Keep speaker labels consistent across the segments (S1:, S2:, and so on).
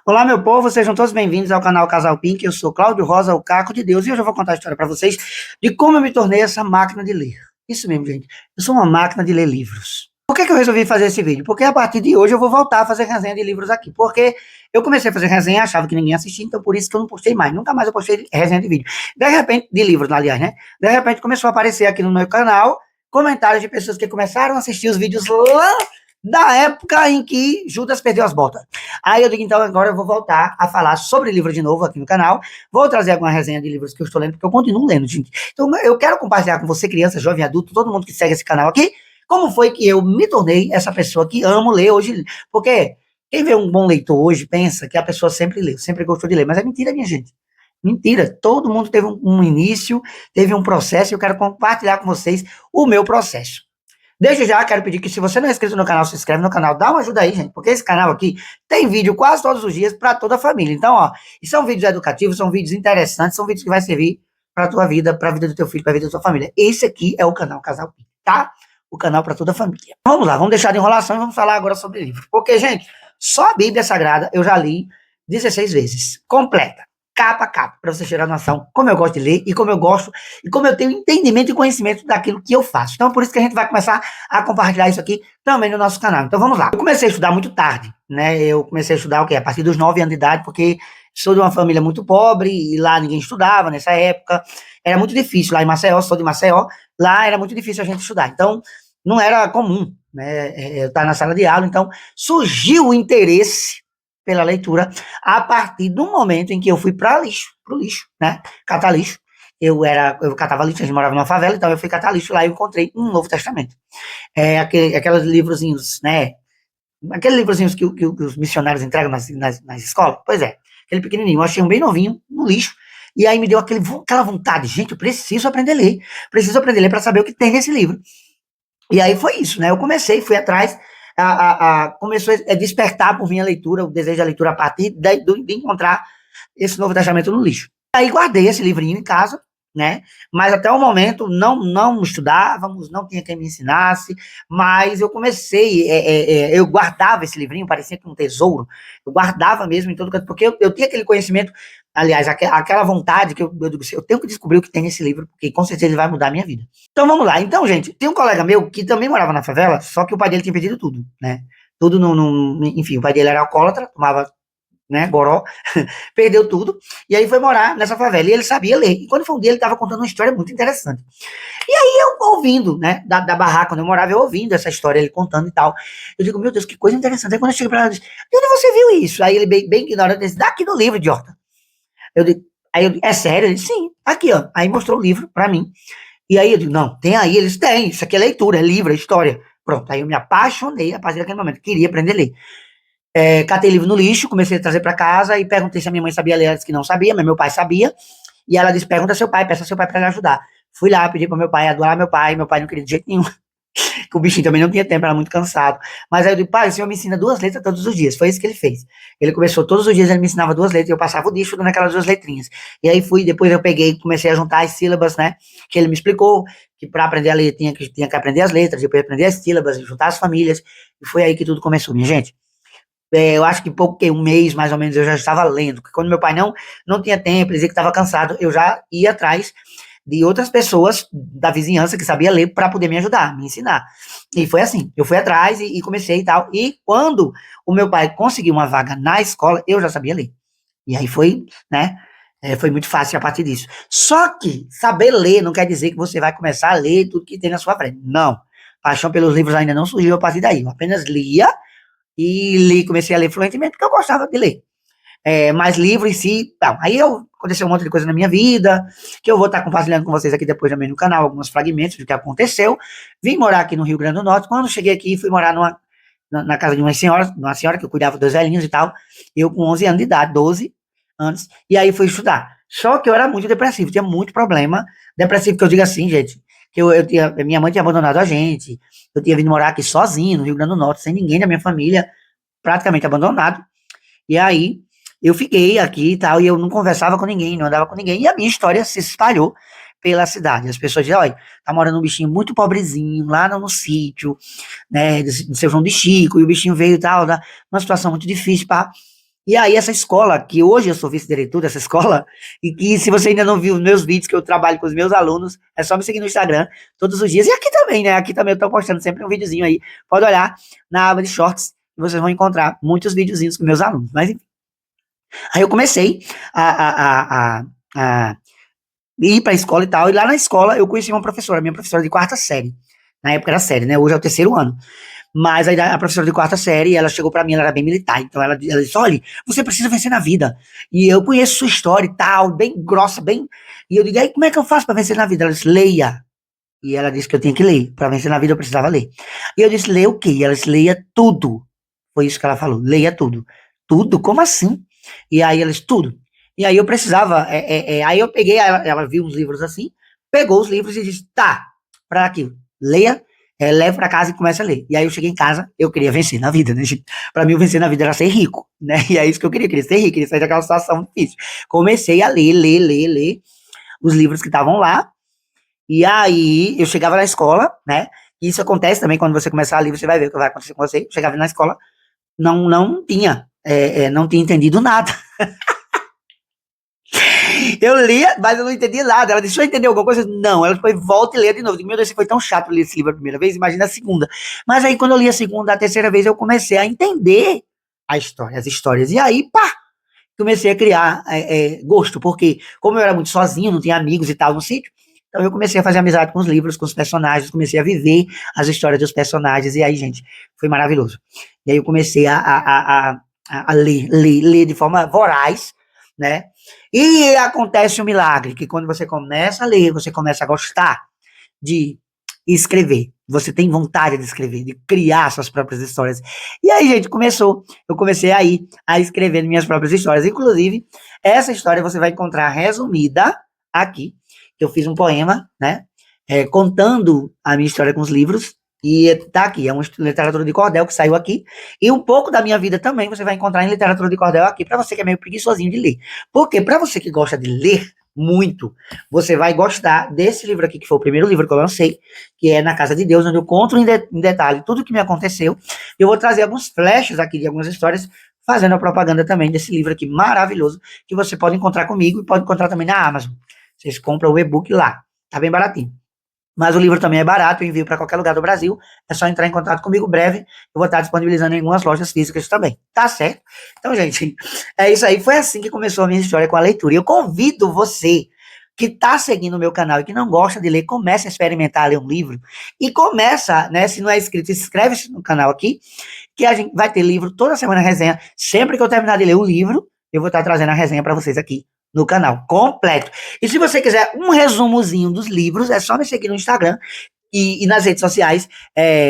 S1: Olá, meu povo, sejam todos bem-vindos ao canal Casal Pink. Eu sou Cláudio Rosa, o Caco de Deus, e hoje eu vou contar a história para vocês de como eu me tornei essa máquina de ler. Isso mesmo, gente. Eu sou uma máquina de ler livros. Por que eu resolvi fazer esse vídeo? Porque a partir de hoje eu vou voltar a fazer resenha de livros aqui. Porque eu comecei a fazer resenha, achava que ninguém assistia, então por isso que eu não postei mais. Nunca mais eu postei resenha de vídeo. De repente, de livros, aliás, né? De repente começou a aparecer aqui no meu canal comentários de pessoas que começaram a assistir os vídeos lá da época em que Judas perdeu as botas. Aí eu digo, então, agora eu vou voltar a falar sobre livro de novo aqui no canal. Vou trazer alguma resenha de livros que eu estou lendo, porque eu continuo lendo, gente. Então, eu quero compartilhar com você, criança, jovem, adulto, todo mundo que segue esse canal aqui, como foi que eu me tornei essa pessoa que amo ler hoje. Porque quem vê um bom leitor hoje pensa que a pessoa sempre leu, sempre gostou de ler. Mas é mentira, minha gente. Mentira. Todo mundo teve um início, teve um processo, e eu quero compartilhar com vocês o meu processo. Desde já, quero pedir que se você não é inscrito no canal, se inscreve no canal, dá uma ajuda aí, gente, porque esse canal aqui tem vídeo quase todos os dias para toda a família. Então, ó, e são vídeos educativos, são vídeos interessantes, são vídeos que vai servir para a tua vida, para a vida do teu filho, para a vida da tua família. Esse aqui é o canal Casal Pink, tá? O canal para toda a família. Vamos lá, vamos deixar de enrolação e vamos falar agora sobre livro. Porque, gente, só a Bíblia Sagrada eu já li 16 vezes, completa, capa a capa, para você tirar noção como eu gosto de ler e como eu gosto e como eu tenho entendimento e conhecimento daquilo que eu faço. Então, por isso que a gente vai começar a compartilhar isso aqui também no nosso canal. Então, vamos lá. Eu comecei a estudar muito tarde, né? Eu comecei a estudar o quê? A partir dos 9 anos de idade, porque sou de uma família muito pobre e lá ninguém estudava nessa época. Era muito difícil lá em Maceió, sou de Maceió, lá era muito difícil a gente estudar. Então, não era comum, né? Eu estar na sala de aula, então surgiu o interesse pela leitura, a partir do momento em que eu fui para pro lixo, né? Catar lixo. Eu catava lixo, a gente morava numa favela, então eu fui catar lixo lá e eu encontrei um Novo Testamento. Aqueles livrozinhos, né? Aqueles livrozinhos que os missionários entregam nas escolas. Pois é, aquele pequenininho. Eu achei um bem novinho, no lixo, e aí me deu aquela vontade. Gente, eu preciso aprender a ler. Preciso aprender a ler para saber o que tem nesse livro. E aí foi isso, né? Eu comecei, fui atrás, começou a despertar por minha leitura, o desejo da leitura a partir de encontrar esse Novo Testamento no lixo. Aí guardei esse livrinho em casa, né? Mas até o momento não estudávamos, não tinha quem me ensinasse, mas eu comecei, eu guardava esse livrinho, parecia que um tesouro, eu guardava mesmo em todo canto, porque eu tinha aquele conhecimento, aliás, aquela vontade que eu digo assim, eu tenho que descobrir o que tem nesse livro, porque com certeza ele vai mudar a minha vida. Então vamos lá. Então, gente, tem um colega meu que também morava na favela, só que o pai dele tinha perdido tudo, né? Tudo enfim, o pai dele era alcoólatra, tomava, né, goró, perdeu tudo, e aí foi morar nessa favela, e ele sabia ler. E quando foi um dia, ele estava contando uma história muito interessante. E aí eu ouvindo, né, da barraca onde eu morava, eu ouvindo essa história, ele contando e tal. Eu digo, meu Deus, que coisa interessante. Aí quando eu cheguei pra ela, eu disse, de onde você viu isso? Aí ele bem ignorante, disse, daqui no livro, idiota. Aí eu digo, é sério? Ele disse, sim, aqui, ó. Aí mostrou o livro pra mim. E aí eu digo, não, tem aí, eles têm, isso aqui é leitura, é livro, é história. Pronto, aí eu me apaixonei a partir daquele momento, queria aprender a ler. Catei livro no lixo, comecei a trazer para casa e perguntei se a minha mãe sabia ler, ela disse que não sabia, mas meu pai sabia, e ela disse, pergunta ao seu pai, peça ao seu pai para lhe ajudar. Fui lá, pedi para meu pai, adorar meu pai não queria de jeito nenhum, que o bichinho também não tinha tempo, era muito cansado. Mas aí eu disse, pai, o senhor me ensina 2 letras todos os dias, foi isso que ele fez. Ele começou todos os dias, ele me ensinava 2 letras, e eu passava o dia estudando aquelas 2 letrinhas. E aí depois eu peguei, comecei a juntar as sílabas, né, que ele me explicou, que para aprender a ler tinha que aprender as letras, depois aprender as sílabas, juntar as famílias, e foi aí que tudo começou, minha gente. Eu acho que um mês mais ou menos eu já estava lendo, porque quando meu pai não tinha tempo, dizia que estava cansado, eu já ia atrás de outras pessoas da vizinhança que sabia ler para poder me ajudar, me ensinar. E foi assim, eu fui atrás e comecei e tal, e quando o meu pai conseguiu uma vaga na escola, eu já sabia ler. E aí foi, né, foi muito fácil a partir disso. Só que saber ler não quer dizer que você vai começar a ler tudo que tem na sua frente. Não. Paixão pelos livros ainda não surgiu a partir daí. Eu apenas lia e comecei a ler fluentemente porque eu gostava de ler. Mas livro em si, não. Aí aconteceu um monte de coisa na minha vida, que eu vou estar compartilhando com vocês aqui depois também no canal, alguns fragmentos do que aconteceu. Vim morar aqui no Rio Grande do Norte. Quando cheguei aqui, fui morar na casa de uma senhora que eu cuidava dos velhinhos e tal, eu com 11 anos de idade, 12 anos, e aí fui estudar. Só que eu era muito depressivo, tinha muito problema, depressivo que eu digo assim, gente, que minha mãe tinha abandonado a gente, eu tinha vindo morar aqui sozinho, no Rio Grande do Norte, sem ninguém da minha família, praticamente abandonado, e aí eu fiquei aqui e tal, e eu não conversava com ninguém, não andava com ninguém, e a minha história se espalhou pela cidade. As pessoas dizem, olha, tá morando um bichinho muito pobrezinho, lá no sítio, né, de seu João de Chico, e o bichinho veio e tal, numa situação muito difícil, pá. E aí essa escola, que hoje eu sou vice-diretor dessa escola, e que se você ainda não viu os meus vídeos que eu trabalho com os meus alunos, é só me seguir no Instagram todos os dias. E aqui também, né? Aqui também eu tô postando sempre um videozinho aí. Pode olhar na aba de shorts e vocês vão encontrar muitos videozinhos com meus alunos. Mas enfim. Aí eu comecei a ir pra escola e tal. E lá na escola eu conheci uma professora, minha professora de quarta série. Na época era série, né? Hoje é o terceiro ano. Mas aí a professora de quarta série, ela chegou pra mim, ela era bem militar, então ela disse, olha, você precisa vencer na vida, e eu conheço sua história e tal, bem grossa, bem, e eu digo, aí como é que eu faço pra vencer na vida? Ela disse, leia, e ela disse que eu tinha que ler, pra vencer na vida eu precisava ler, e eu disse, leia o quê? E ela disse, leia tudo, foi isso que ela falou, leia tudo, tudo? Como assim? E aí ela disse, tudo, e aí eu precisava, aí eu peguei, ela viu uns livros assim, pegou os livros e disse, tá, pra aqui, leia, leve pra casa e começa a ler. E aí eu cheguei em casa, eu queria vencer na vida, né, gente? Pra mim, o vencer na vida era ser rico, né? E é isso que eu queria ser rico, queria sair daquela situação difícil. Comecei a ler os livros que estavam lá, e aí eu chegava na escola, né? E isso acontece também quando você começar a ler, você vai ver o que vai acontecer com você. Eu chegava na escola, não tinha entendido nada. Eu lia, mas eu não entendia nada. Ela disse, deixa eu entender alguma coisa. Não, ela foi, volta e lê de novo. Eu digo, meu Deus, foi tão chato ler esse livro a primeira vez, imagina a segunda. Mas aí, quando eu li a segunda, a terceira vez, eu comecei a entender a história, as histórias. E aí, pá, comecei a criar gosto, porque como eu era muito sozinho, não tinha amigos e tal no sítio, então eu comecei a fazer amizade com os livros, com os personagens, comecei a viver as histórias dos personagens, e aí, gente, foi maravilhoso. E aí eu comecei a ler de forma voraz, né? E acontece um milagre, que quando você começa a ler, você começa a gostar de escrever. Você tem vontade de escrever, de criar suas próprias histórias. E aí, gente, eu comecei aí a escrever minhas próprias histórias. Inclusive, essa história você vai encontrar resumida aqui. Eu fiz um poema, né? Contando a minha história com os livros. E tá aqui, é uma literatura de cordel que saiu aqui. E um pouco da minha vida também você vai encontrar em literatura de cordel aqui, para você que é meio preguiçosinho de ler. Porque para você que gosta de ler muito, você vai gostar desse livro aqui, que foi o primeiro livro que eu lancei, que é Na Casa de Deus, onde eu conto em detalhe tudo o que me aconteceu. Eu vou trazer alguns flashes aqui de algumas histórias, fazendo a propaganda também desse livro aqui maravilhoso, que você pode encontrar comigo e pode encontrar também na Amazon. Vocês compram o e-book lá, tá bem baratinho. Mas o livro também é barato, eu envio para qualquer lugar do Brasil. É só entrar em contato comigo breve. Eu vou estar disponibilizando em algumas lojas físicas também. Tá certo? Então, gente, é isso aí. Foi assim que começou a minha história com a leitura. E eu convido você que está seguindo o meu canal e que não gosta de ler, comece a experimentar a ler um livro. E começa, né? Se não é inscrito, inscreve-se no canal aqui, que a gente vai ter livro toda semana resenha. Sempre que eu terminar de ler um livro, eu vou estar trazendo a resenha para vocês aqui no canal, completo. E se você quiser um resumozinho dos livros, é só me seguir no Instagram e nas redes sociais,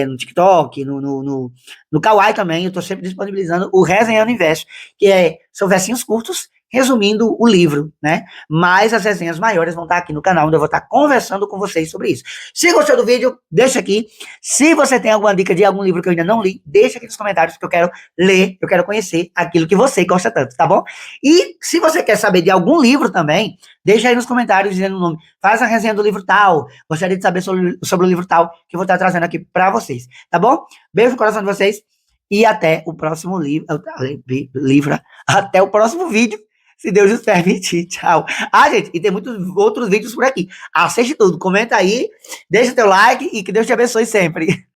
S1: no TikTok, no Kawaii também, eu estou sempre disponibilizando o Resenhando Inverso, que são versinhos curtos, resumindo o livro, né? Mas as resenhas maiores vão estar aqui no canal, onde eu vou estar conversando com vocês sobre isso. Se gostou do vídeo, deixa aqui. Se você tem alguma dica de algum livro que eu ainda não li, deixa aqui nos comentários, porque eu quero ler, eu quero conhecer aquilo que você gosta tanto, tá bom? E se você quer saber de algum livro também, deixa aí nos comentários dizendo o nome. Faz a resenha do livro tal, gostaria de saber sobre o livro tal, que eu vou estar trazendo aqui pra vocês, tá bom? Beijo no coração de vocês e até o próximo livro, até o próximo vídeo, se Deus nos permitir. Tchau. Ah, gente, e tem muitos outros vídeos por aqui. Assiste tudo, comenta aí, deixa teu like e que Deus te abençoe sempre.